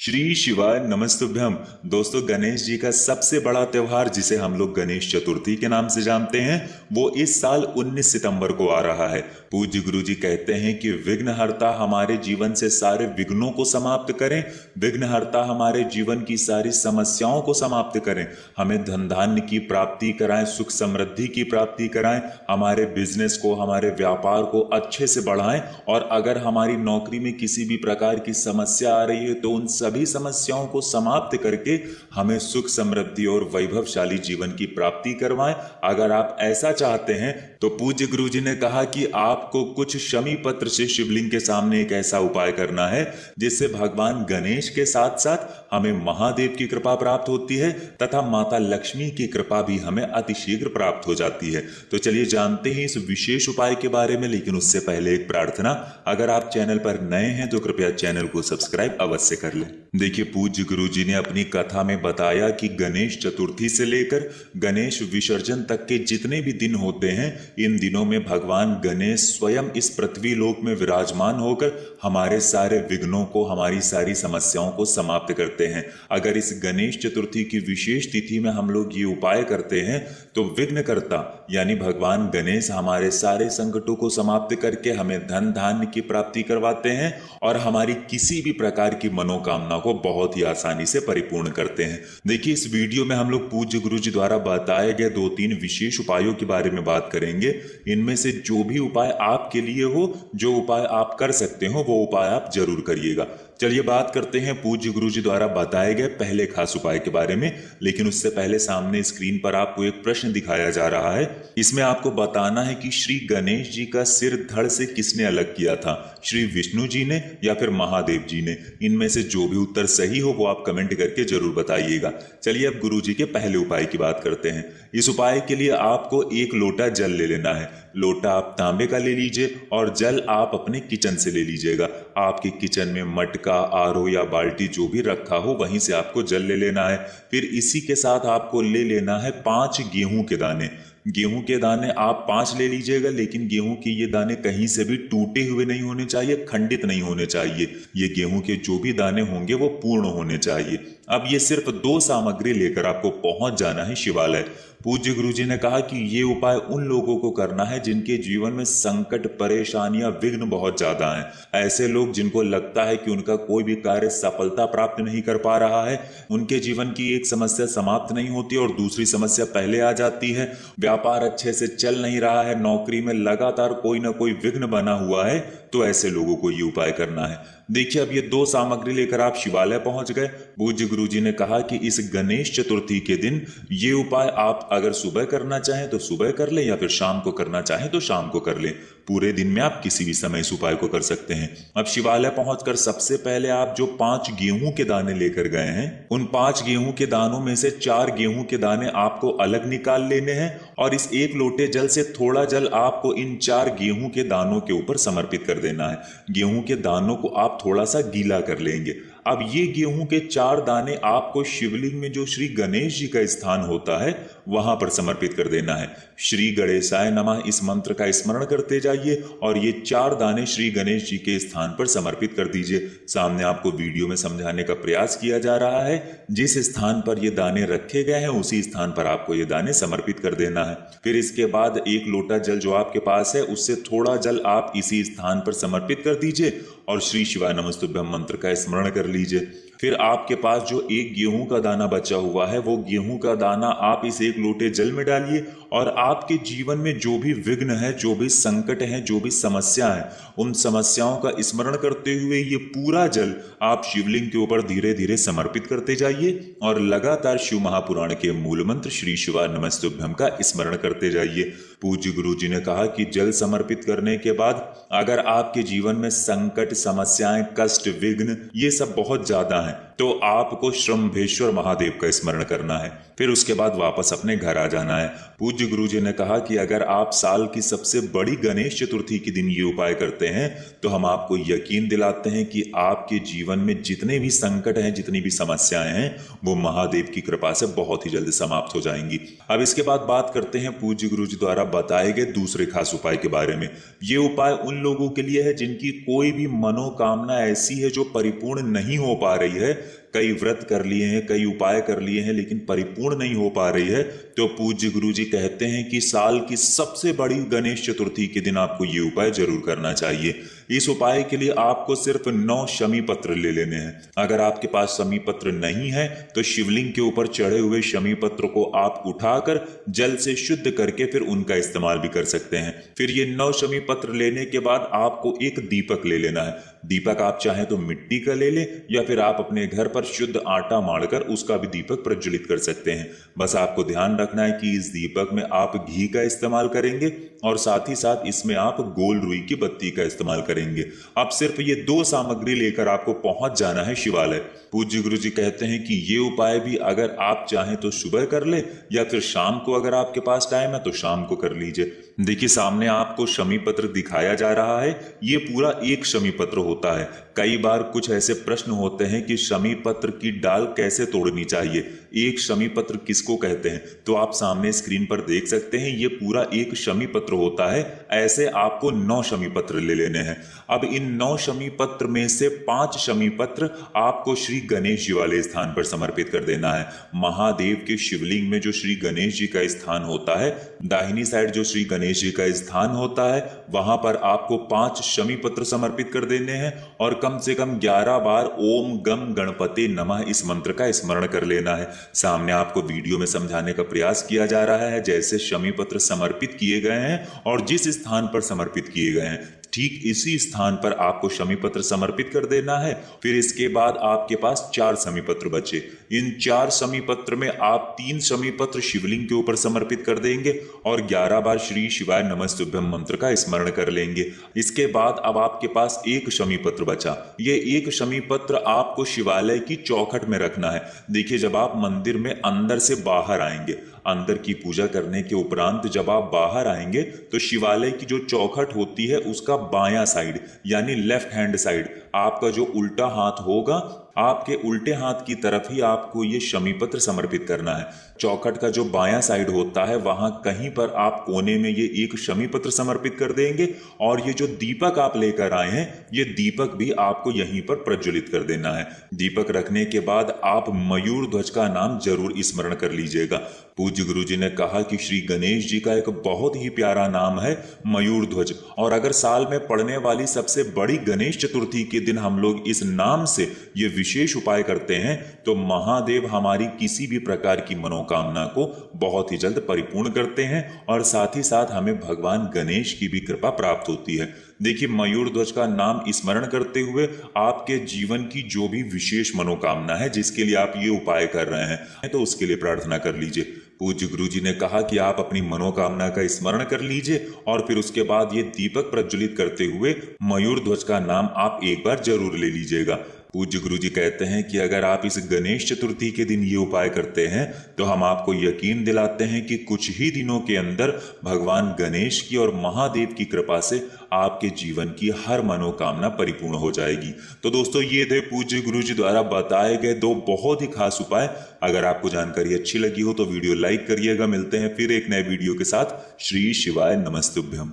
श्री शिवाय नमस्तुभ्यम। दोस्तों, गणेश जी का सबसे बड़ा त्योहार जिसे हम लोग गणेश चतुर्थी के नाम से जानते हैं वो इस साल 19 सितंबर को आ रहा है। पूज्य गुरु जी कहते हैं कि विघ्नहर्ता हमारे जीवन से सारे विघ्नों को समाप्त करें, विघ्नहर्ता हमारे जीवन की सारी समस्याओं को समाप्त करें, हमें धन धान्य की प्राप्ति कराएं, सुख समृद्धि की प्राप्ति कराएं, हमारे बिजनेस को, हमारे व्यापार को अच्छे से बढ़ाएं। और अगर हमारी नौकरी में किसी भी प्रकार की समस्या आ रही है तो उन सभी समस्याओं को समाप्त करके हमें सुख समृद्धि और वैभवशाली जीवन की प्राप्ति करवाएं। अगर आप ऐसा चाहते हैं तो पूज्य गुरु जी ने कहा कि आपको कुछ शमी पत्र से शिवलिंग के सामने एक ऐसा उपाय करना है जिससे भगवान गणेश के साथ साथ हमें महादेव की कृपा प्राप्त होती है तथा माता लक्ष्मी की कृपा भी हमें अतिशीघ्र प्राप्त हो जाती है। तो चलिए जानते हैं इस विशेष उपाय के बारे में, लेकिन उससे पहले एक प्रार्थना। अगर आप चैनल पर नए हैं तो कृपया चैनल को सब्सक्राइब अवश्य कर लें। देखिए, पूज्य गुरु जी ने अपनी कथा में बताया कि गणेश चतुर्थी से लेकर गणेश विसर्जन तक के जितने भी दिन होते हैं, इन दिनों में भगवान गणेश स्वयं इस पृथ्वी लोक में विराजमान होकर हमारे सारे विघ्नों को, हमारी सारी समस्याओं को समाप्त करते हैं। अगर इस गणेश चतुर्थी की विशेष तिथि में हम लोग ये उपाय करते हैं तो विघ्नकर्ता यानी भगवान गणेश हमारे सारे संकटों को समाप्त करके हमें धन धान्य की प्राप्ति करवाते हैं और हमारी किसी भी प्रकार की मनोकामना को बहुत ही आसानी से परिपूर्ण करते हैं। देखिए, इस वीडियो में हम लोग पूज्य गुरु जी द्वारा बताए गए 2-3 विशेष उपायों के बारे में बात करेंगे। इनमें से जो भी उपाय आपके लिए हो, जो उपाय आप कर सकते हो, वो उपाय आप जरूर करिएगा। चलिए बात करते हैं पूज्य गुरु जी द्वारा बताए गए पहले खास उपाय के बारे में। लेकिन उससे पहले सामने स्क्रीन पर आपको एक प्रश्न दिखाया जा रहा है। इसमें आपको बताना है कि श्री गणेश जी का सिर धड़ से किसने अलग किया था, श्री विष्णु जी ने या फिर महादेव जी ने। इनमें से जो भी उत्तर सही हो वो आप कमेंट करके जरूर बताइएगा। चलिए अब गुरु जी के पहले उपाय की बात करते हैं। इस उपाय के लिए आपको 1 लोटा जल ले लेना है। लोटा आप तांबे का ले लीजिए और जल आप अपने किचन से ले लीजिएगा। आपके किचन में मटका, आरो या बाल्टी जो भी रखा हो वहीं से आपको जल ले लेना है। फिर इसी के साथ आपको ले लेना है 5 गेहूं के दाने। गेहूं के दाने आप 5 ले लीजिएगा, लेकिन गेहूं के ये दाने कहीं से भी टूटे हुए नहीं होने चाहिए, खंडित नहीं होने चाहिए। ये गेहूं के जो भी दाने होंगे वो पूर्ण होने चाहिए। अब ये सिर्फ 2 सामग्री लेकर आपको पहुंच जाना है शिवालय। पूज्य गुरु जी ने कहा कि ये उपाय उन लोगों को करना है जिनके जीवन में संकट, परेशानियां, विघ्न बहुत ज्यादा हैं। ऐसे लोग जिनको लगता है कि उनका कोई भी कार्य सफलता प्राप्त नहीं कर पा रहा है, उनके जीवन की एक समस्या समाप्त नहीं होती और दूसरी समस्या पहले आ जाती है। व्यापार अच्छे से चल नहीं रहा है, नौकरी में लगातार कोई ना कोई विघ्न बना हुआ है, तो ऐसे लोगों को ये उपाय करना है। देखिए, अब ये 2 सामग्री लेकर आप शिवालय पहुंच गए। पूज्य गुरु जी ने कहा कि इस गणेश चतुर्थी के दिन ये उपाय आप अगर सुबह करना चाहें तो सुबह कर लें या फिर शाम को करना चाहें तो शाम को कर लें। पूरे दिन में आप किसी भी समय इस उपाय को कर सकते हैं। अब शिवालय पहुंचकर सबसे पहले आप जो 5 गेहूं के दाने लेकर गए हैं, उन 5 गेहूं के दानों में से 4 गेहूं के दाने आपको अलग निकाल लेने हैं और इस 1 लोटे जल से थोड़ा जल आपको इन 4 गेहूं के दानों के ऊपर समर्पित कर देना है। गेहूं के दानों को आप थोड़ा सा गीला कर लेंगे। अब ये गेहूं के 4 दाने आपको शिवलिंग में जो श्री गणेश जी का स्थान होता है वहां पर समर्पित कर देना है। श्री गणेशाय नमः इस मंत्र का स्मरण करते जाइए और ये 4 दाने श्री गणेश जी के स्थान पर समर्पित कर दीजिए। सामने आपको वीडियो में समझाने का प्रयास किया जा रहा है। जिस स्थान पर ये दाने रखे गए हैं उसी स्थान पर आपको ये दाने समर्पित कर देना है। फिर इसके बाद 1 लोटा जल जो आपके पास है उससे थोड़ा जल आप इसी स्थान पर समर्पित कर दीजिए और श्री शिवाय नमस्तुभ्यम मंत्र का स्मरण कर लीजिए। फिर आपके पास जो 1 गेहूं का दाना बचा हुआ है वो गेहूं का दाना आप इस 1 लोटे जल में डालिए और आपके जीवन में जो भी विघ्न है, जो भी संकट है, जो भी समस्या है, उन समस्याओं का स्मरण करते हुए ये पूरा जल आप शिवलिंग के ऊपर धीरे धीरे समर्पित करते जाइए और लगातार शिव महापुराण के मूल मंत्र श्री शिवाय नमस्तुभ्यम का स्मरण करते जाइए। पूज्य गुरु जी ने कहा कि जल समर्पित करने के बाद अगर आपके जीवन में संकट, समस्याएं, कष्ट, विघ्न ये सब बहुत ज्यादा हैं तो आपको श्रम्भेश्वर महादेव का स्मरण करना है। फिर उसके बाद वापस अपने घर आ जाना है। पूज्य गुरु जी ने कहा कि अगर आप साल की सबसे बड़ी गणेश चतुर्थी के दिन ये उपाय करते हैं तो हम आपको यकीन दिलाते हैं कि आपके जीवन में जितने भी संकट हैं, जितनी भी समस्याएं हैं, वो महादेव की कृपा से बहुत ही जल्द समाप्त हो जाएंगी। अब इसके बाद बात करते हैं पूज्य गुरु जी द्वारा बताए गए दूसरे खास उपाय के बारे में। ये उपाय उन लोगों के लिए है जिनकी कोई भी मनोकामना ऐसी है जो परिपूर्ण नहीं हो पा रही है, कई व्रत कर लिए हैं, कई उपाय कर लिए हैं, लेकिन परिपूर्ण नहीं हो पा रही है, तो पूज्य गुरु जी कहते हैं कि साल की सबसे बड़ी गणेश चतुर्थी के दिन आपको ये उपाय जरूर करना चाहिए। इस उपाय के लिए आपको सिर्फ 9 शमी पत्र ले लेने हैं। अगर आपके पास शमी पत्र नहीं है तो शिवलिंग के ऊपर चढ़े हुए शमी पत्र को आप उठाकर जल से शुद्ध करके फिर उनका इस्तेमाल भी कर सकते हैं। फिर ये 9 शमी पत्र लेने के बाद आपको एक दीपक ले लेना है। दीपक आप चाहें तो मिट्टी का ले लें या फिर आप अपने घर पर शुद्ध आटा माड़कर उसका भी दीपक प्रज्वलित कर सकते हैं। बस आपको ध्यान रखना है कि इस दीपक में आप घी का इस्तेमाल करेंगे और साथ ही साथ इसमें आप गोल रुई की बत्ती का इस्तेमाल करेंगे। अब सिर्फ ये 2 सामग्री लेकर आपको पहुंच जाना है शिवालय। पूज्य गुरु जी कहते हैं कि ये उपाय भी अगर आप चाहें तो सुबह कर ले या फिर शाम को, अगर आपके पास टाइम है तो शाम को कर लीजिए। देखिए सामने आपको शमी पत्र दिखाया जा रहा है, ये पूरा एक शमी पत्र होता है। कई बार कुछ ऐसे प्रश्न होते हैं कि शमी पत्र की डाल कैसे तोड़नी चाहिए, एक शमी पत्र किसको कहते हैं, तो आप सामने स्क्रीन पर देख सकते हैं ये पूरा एक शमी पत्र होता है। ऐसे आपको 9 शमी पत्र ले लेने हैं। अब इन 9 शमी पत्र में से 5 शमी पत्र आपको श्री गणेश जी वाले स्थान पर समर्पित कर देना है। महादेव के शिवलिंग में जो श्री गणेश जी का स्थान होता है, दाहिनी साइड जो श्री गणेश जी का स्थान होता है, वहां पर आपको 5 शमी पत्र समर्पित कर देने हैं और कम से कम 11 बार ओम गम गणपति नमः इस मंत्र का स्मरण कर लेना है। सामने आपको वीडियो में समझाने का प्रयास किया जा रहा है जैसे शमी पत्र समर्पित किए गए हैं और जिस स्थान पर समर्पित किए गए हैं ठीक इसी स्थान पर आपको शमी पत्र समर्पित कर देना है। फिर इसके बाद आपके पास 4 शमी पत्र बचे। इन 4 शमी पत्र में आप 3 शमी पत्र शिवलिंग के ऊपर समर्पित कर देंगे और 11 बार श्री शिवाय नमस्तुभ्यम मंत्र का स्मरण कर लेंगे। इसके बाद अब आपके पास 1 शमी पत्र बचा। ये 1 शमी पत्र आपको शिवालय की चौखट में रखना है। देखिए जब आप मंदिर में अंदर से बाहर आएंगे, अंदर की पूजा करने के उपरांत जब आप बाहर आएंगे तो शिवालय की जो चौखट होती है उसका बायां साइड यानी लेफ्ट हैंड साइड, आपका जो उल्टा हाथ होगा, आपके उल्टे हाथ की तरफ ही आपको ये शमी पत्र समर्पित करना है। चौखट का जो बायां साइड होता है वहां कहीं पर आप कोने में ये 1 शमी पत्र समर्पित कर देंगे और ये जो दीपक आप लेकर आए हैं ये दीपक भी आपको यहीं पर प्रज्वलित कर देना है। दीपक रखने के बाद आप मयूर ध्वज का नाम जरूर स्मरण कर लीजिएगा। पूज्य गुरु जी ने कहा कि श्री गणेश जी का एक बहुत ही प्यारा नाम है मयूर ध्वज, और अगर साल में पड़ने वाली सबसे बड़ी गणेश चतुर्थी के दिन हम लोग इस नाम से ये विशेष उपाय करते हैं तो महादेव हमारी किसी भी प्रकार की मनोकामना को बहुत ही जल्द परिपूर्ण करते हैं और साथ ही साथ हमें भगवान गणेश की भी कृपा प्राप्त होती है। देखिए मयूर ध्वज का नाम स्मरण करते हुए आपके जीवन की जो भी विशेष मनोकामना है जिसके लिए आप ये उपाय कर रहे हैं तो उसके लिए प्रार्थना कर लीजिए। पूज्य गुरु जी ने कहा कि आप अपनी मनोकामना का स्मरण कर लीजिए और फिर उसके बाद ये दीपक प्रज्वलित करते हुए मयूर ध्वज का नाम आप एक बार जरूर ले लीजिएगा। पूज्य गुरु जी कहते हैं कि अगर आप इस गणेश चतुर्थी के दिन ये उपाय करते हैं तो हम आपको यकीन दिलाते हैं कि कुछ ही दिनों के अंदर भगवान गणेश की और महादेव की कृपा से आपके जीवन की हर मनोकामना परिपूर्ण हो जाएगी। तो दोस्तों ये थे पूज्य गुरु जी द्वारा बताए गए 2 बहुत ही खास उपाय। अगर आपको जानकारी अच्छी लगी हो तो वीडियो लाइक करिएगा। मिलते हैं फिर एक नए वीडियो के साथ। श्री शिवाय नमस्तुभ्यम।